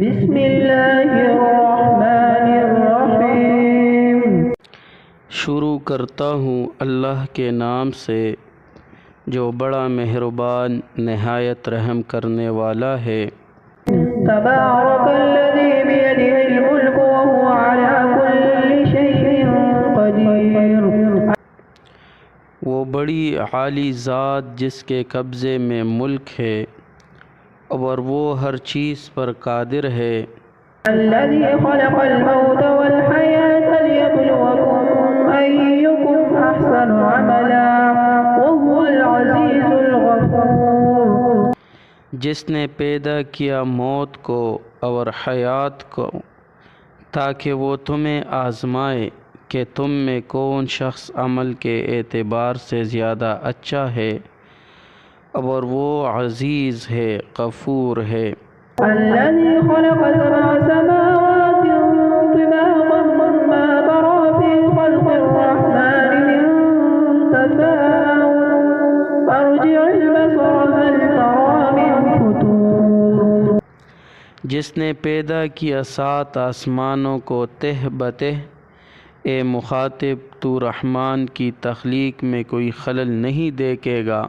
بسم اللہ الرحمن الرحیم۔ شروع کرتا ہوں اللہ کے نام سے جو بڑا مہربان نہایت رحم کرنے والا ہے۔ تبارک الذی بیدہ الملک وہو علی کل شیء قدیر۔ وہ بڑی عالی ذات جس کے قبضے میں ملک ہے اور وہ ہر چیز پر قادر ہے۔ الذی خلق الموت والحیاة لیبلوکم ایکم احسن عملا وہو العزیز الغفور۔ جس نے پیدا کیا موت کو اور حیات کو تاکہ وہ تمہیں آزمائے کہ تم میں کون شخص عمل کے اعتبار سے زیادہ اچھا ہے، اور وہ عزیز ہے، غفور ہے۔ الذي خلق سبع سماوات طباقا ما ترى في خلق الرحمن من تفاوت فارجع البصر هل ترى من فطور۔ جس نے پیدا کیا 7 آسمانوں کو تہ بتہ، اے مخاطب تو رحمان کی تخلیق میں کوئی خلل نہیں دیکھے گا،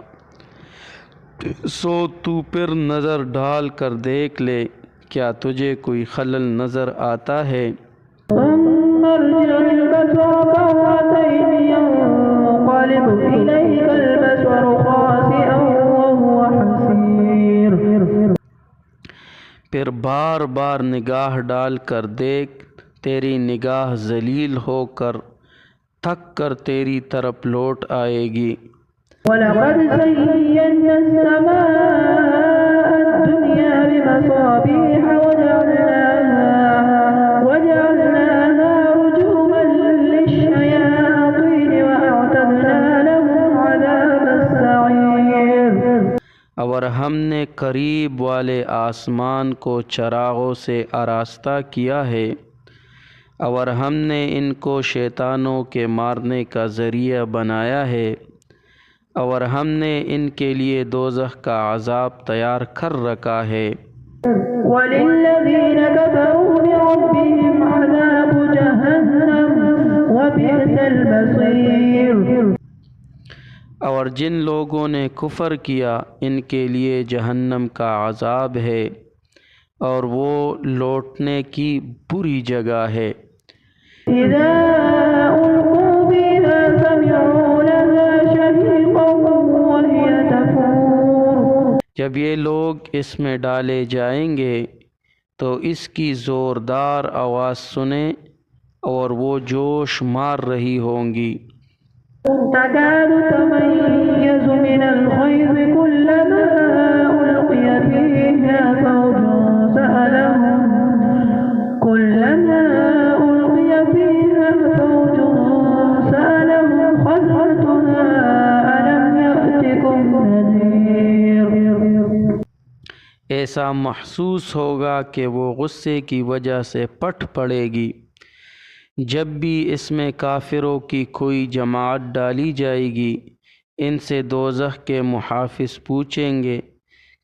سو تو پھر نظر ڈال کر دیکھ لے کیا تجھے کوئی خلل نظر آتا ہے۔ ثم ارجع البصر كرتين ينقلب إليك البصر خاسئا وهو حسير۔ پھر بار بار نگاہ ڈال کر دیکھ، تیری نگاہ ذلیل ہو کر تھک کر تیری طرف لوٹ آئے گی۔ وَلَقَدْ زَيَّنَّا السَّمَاءَ الدُّنْيَا بِمَصَابِيحَ وَجَعَلْنَاهَا رُجُومًا لِلشَّيَاطِينِ وَأَعْتَدْنَا لَهُمْ عَذَابَ السَّعِيرِ۔ اور ہم نے قریب والے آسمان کو چراغوں سے آراستہ کیا ہے، اور ہم نے ان کو شیطانوں کے مارنے کا ذریعہ بنایا ہے، اور ہم نے ان کے لیے دوزخ کا عذاب تیار کر رکھا ہے۔ وَلِلَّذِينَ كَفَرُوا بِرَبِّهِمْ عَذَابُ جَهَنَّمَ وَبِئْسَ الْمَصِيرُ۔ اور جن لوگوں نے کفر کیا ان کے لیے جہنم کا عذاب ہے، اور وہ لوٹنے کی بری جگہ ہے۔ إِذَا أُلْقُوا فِيهَا سَمِعُوا لَهَا شَهِيقًا وَهِيَ تَفُورُ۔ جب یہ لوگ اس میں ڈالے جائیں گے تو اس کی زوردار آواز سنیں اور وہ جوش مار رہی ہوں گی۔ تَكَادُ تَمَيَّزُ مِنَ الْغَيْظِ كُلَّمَا أُلْقِيَ فِيهَا فَوْجٌ سَأَلَهُمْ خَزْنَتُهَا أَلَمْ يَأْتِكُمْ نَذِيرٌ۔ ایسا محسوس ہوگا کہ وہ غصے کی وجہ سے پھٹ پڑے گی جب بھی اس میں کافروں کی کوئی جماعت ڈالی جائے گی۔ ان سے دوزخ کے محافظ پوچھیں گے،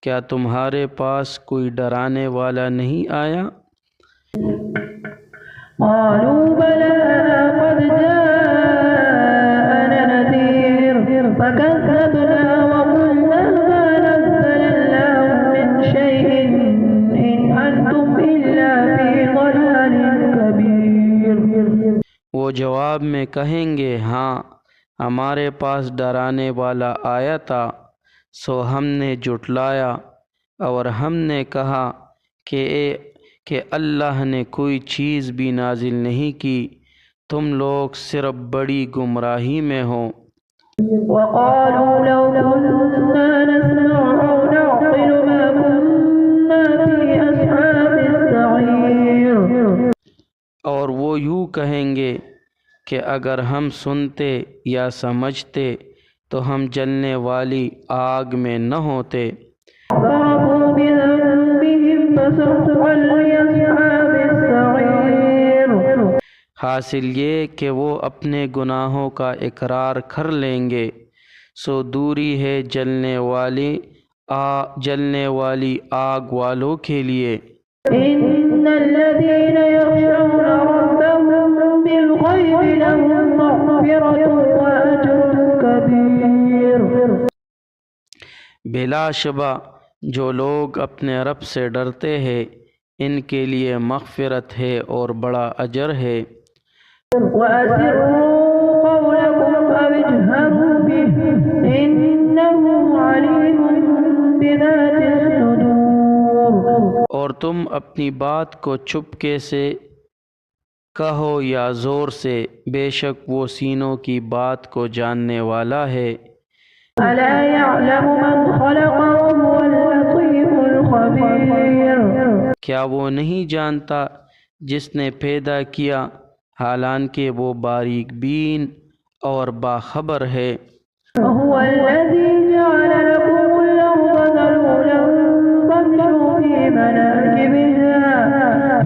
کیا تمہارے پاس کوئی ڈرانے والا نہیں آیا؟ قالوا بلى قد جاءنا نذير فكذبنا وقلنا ما نزل الله من شيء إن أنتم إلا في ضلال كبير۔ وہ جواب میں کہیں گے، ہاں ہمارے پاس ڈرانے والا آیا تھا، سو ہم نے جھٹلایا، اور ہم نے کہا کہ اللہ نے کوئی چیز بھی نازل نہیں کی، تم لوگ صرف بڑی گمراہی میں ہو۔ وقالوا لو كنا نسمع أو نعقل ما كنا في أصحاب السعير۔ اور وہ یوں کہیں گے کہ اگر ہم سنتے یا سمجھتے تو ہم جلنے والی آگ میں نہ ہوتے۔ اعترفوا بذنبهم فسحقا لأصحاب السعير۔ حاصل یہ کہ وہ اپنے گناہوں کا اقرار کر لیں گے، سو دوری ہے جلنے والی آگ والوں کے لیے۔ إن الذين يخشون ربهم بالغيب لهم مغفرة وأجر كبير. بلا شبہ جو لوگ اپنے رب سے ڈرتے ہیں ان کے لیے مغفرت ہے اور بڑا اجر ہے. وأسروا قولكم أو اجهروا به إنه عليم بذات الصدور. اور تم اپنی بات کو چپکے سے کہو یا زور سے، بے شک وہ سینوں کی بات کو جاننے والا ہے. ألا يعلم من خلق وهو اللطيف الخبير. کیا وہ نہیں جانتا جس نے پیدا کیا حالانکہ وہ باریک بین اور باخبر ہے. وهو الذي جعل لكم الأرض ذلولا فامشوا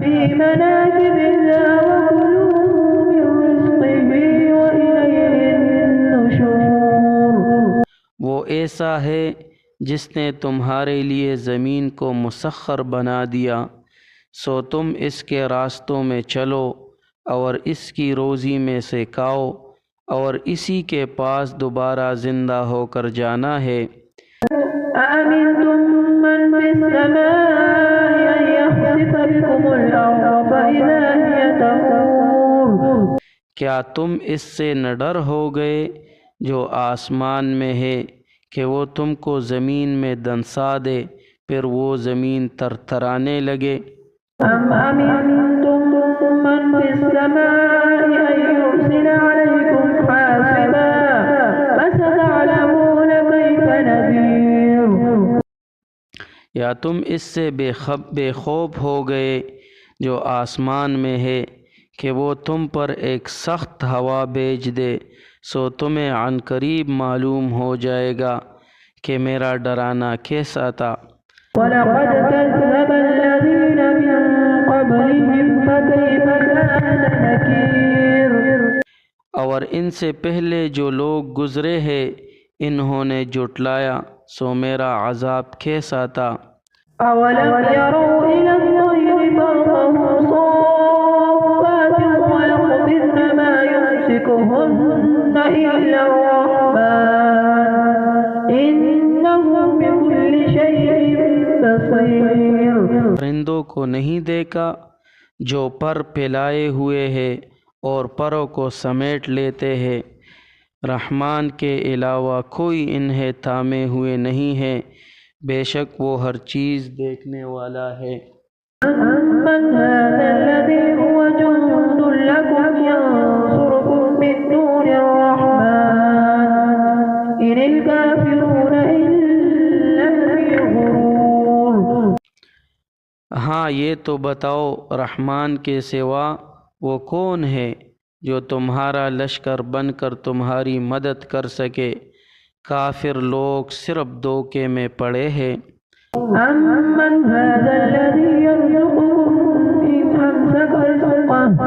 في مناكبها وكلوا من رزقه وإليه النشور. وہ ایسا ہے جس نے تمہارے لیے زمین کو مسخر بنا دیا، سو تم اس کے راستوں میں چلو اور اس کی روزی میں سے کھاؤ، اور اسی کے پاس دوبارہ زندہ ہو کر جانا ہے. أأمنتم من في السماء أن يخسف بكم الأرض فإذا هي تمور. کیا تم اس سے نہ ڈر ہو گئے جو آسمان میں ہے کہ وہ تم کو زمین میں دنسا دے، پھر وہ زمین ترترانے لگے. أم أمنتم من في السماء أن يرسل عليكم حاسبا فستعلمون كيف نذير. یا تم اس سے بے خوف ہو گئے جو آسمان میں ہے کہ وہ تم پر ایک سخت ہوا بھیج دے، سو تمہیں عن قریب معلوم ہو جائے گا کہ میرا ڈرانا کیسا تھا. وَلَقَدْ كَذَّبَ الَّذِينَ مِن قَبْلِهِمْ فَكَيْفَ كَانَ نَكِيرِ. اور ان سے پہلے جو لوگ گزرے ہیں انہوں نے جھٹلایا، سو میرا عذاب کیسا تھا. أَوَلَمْ يَرَوْا إِلَى الطَّيْرِ فَوْقَهُمْ صَافَّاتٍ وَيَقْبِضْنَ مَا يُمْسِكُهُنَّ إِلَّا الرَّحْمَنُ إِنَّهُ بِكُلِّ شَيْءٍ بَصِيرٌ. پرندوں کو نہیں دیکھا جو پر پھیلائے ہوئے ہیں اور پروں کو سمیٹ لیتے ہیں، رحمان کے علاوہ کوئی انہیں تھامے ہوئے نہیں ہے، بے شک وہ ہر چیز دیکھنے والا ہے. أَمَّنْ هَذَا الَّذِي هُوَ جُندٌ لَكُمْ يَنصُرُكُم مِّن دُونِ الرَّحْمَنِ إِنِ الْكَافِرُونَ إِلَّا فِي غُرُورٍ. ہاں یہ تو بتاؤ رحمان کے سوا وہ کون ہے جو تمہارا لشکر بن کر تمہاری مدد کر سکے؟ کافر لوگ صرف دھوکے میں پڑے ہیں. أَمَّنْ هَذَا الَّذِي يَرْزُقُكُمْ إِنْ أَمْسَكَ رِزْقَهُ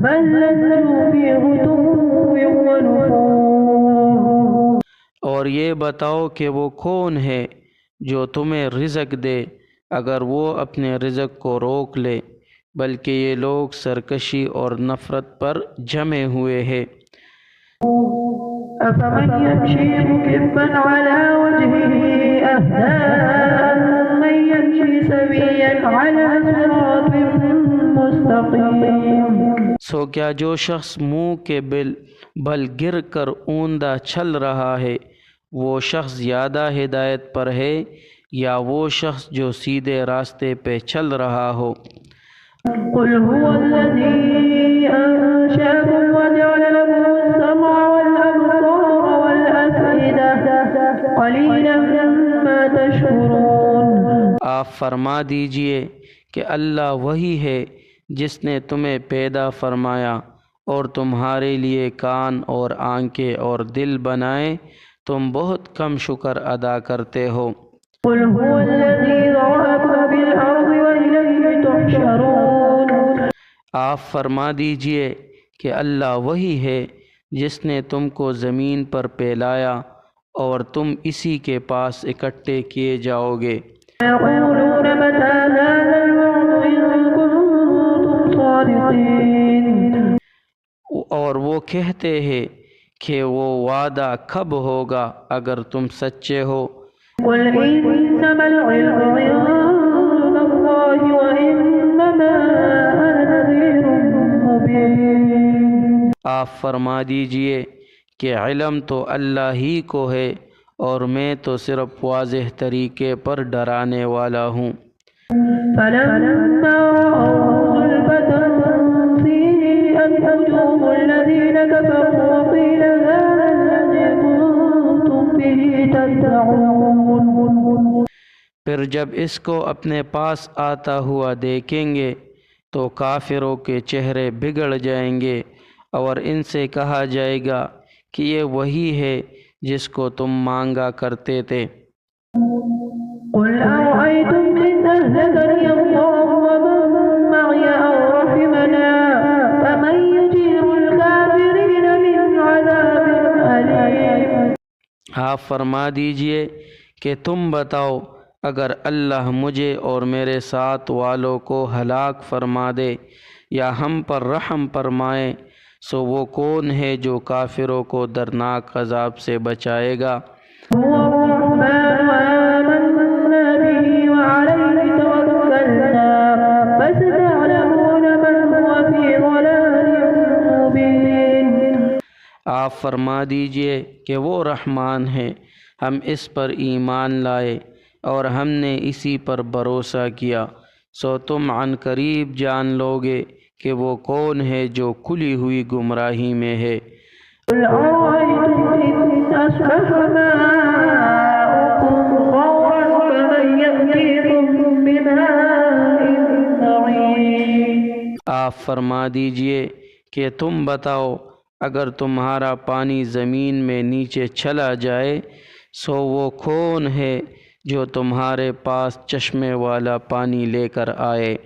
بَل لَّجُّوا فِي عُتُوٍّ وَنُفُورٍ. اور یہ بتاؤ کہ وہ کون ہے جو تمہیں رزق دے اگر وہ اپنے رزق کو روک لے، بلکہ یہ لوگ سرکشی اور نفرت پر جمے ہوئے ہیں. أَفَمَن يَمْشِي مُكِبًّا عَلَى وَجْهِهِ أَهْدَىٰ أَمَّن يَمْشِي سَوِيًّا عَلَى صِرَاطٍ مُّسْتَقِيمٍ. سو کیا جو شخص منہ کے بل گر کر اوندا چل رہا ہے وہ شخص زیادہ ہدایت پر ہے یا وہ شخص جو سیدھے راستے پہ چل رہا ہو؟ قُلْ هُوَ الَّذِي أَنشَأَكُمْ وَجَعَلَ لَكُمُ السَّمْعَ وَالْأَبْصَارَ وَالْأَفْئِدَةَ قَلِيلًا مَّا تَشْكُرُونَ. آپ فرما دیجئے کہ اللہ وہی ہے جس نے تمہیں پیدا فرمایا اور تمہارے لیے کان اور آنکھیں اور دل بنائے، تم بہت کم شکر ادا کرتے ہو. قُلْ هُوَ الَّذِي ذَرَأَكُمْ فِي الْأَرْضِ وَإِلَيْهِ تُحْشَرُونَ. آپ فرما دیجئے کہ اللہ وہی ہے جس نے تم کو زمین پر پھیلایا اور تم اسی کے پاس اکٹھے کیے جاؤ گے. يَقُولُونَ مَتَىٰ هَٰذَا الْوَعْدُ إِن وہ کہتے ہیں کہ وہ وعدہ کب ہوگا اگر تم سچے ہو۔ قل إنما العلم عند الله وإنما أنا نذير مبين۔ آپ فرما دیجئے کہ علم تو اللہ ہی کو ہے اور میں تو صرف واضح طریقے پر ڈرانے والا ہوں۔ فلما رأوا زلفة سيئت وجوه الذين كفروا وقيل هذا الذي كنتم به تدعون۔ پھر جب اس کو اپنے پاس آتا ہوا دیکھیں گے تو کافروں کے چہرے بگڑ جائیں گے اور ان سے کہا جائے گا کہ یہ وہی ہے جس کو تم مانگا کرتے تھے۔ قل أرأيتم إن أهلكني الله ومن معي أو رحمنا فمن يجير الكافرين من عذاب أليم۔ آپ فرما دیجئے کہ تم بتاؤ اگر اللہ مجھے اور میرے ساتھ والوں کو ہلاک فرما دے یا ہم پر رحم فرمائے سو وہ کون ہے جو کافروں کو دردناک عذاب سے بچائے گا۔ هو الرحمن آمنا به وعليه توكلنا فستعلمون من هو في ضلال مبين۔ آپ فرما دیجئے کہ وہ رحمان ہے، ہم اس پر ایمان لائے اور ہم نے اسی پر بھروسہ کیا، سو تم عن قریب جان لوگے کہ وہ کون ہے جو کھلی ہوئی گمراہی میں ہے۔ قل أرأيتم إن أصبح ماؤكم غورا فمن يأتيكم بماء معين۔ آپ فرما دیجئے کہ تم بتاؤ اگر تمہارا پانی زمین میں نیچے چلا جائے سو وہ کون ہے جو تمہارے پاس چشمے والا پانی لے کر آئے۔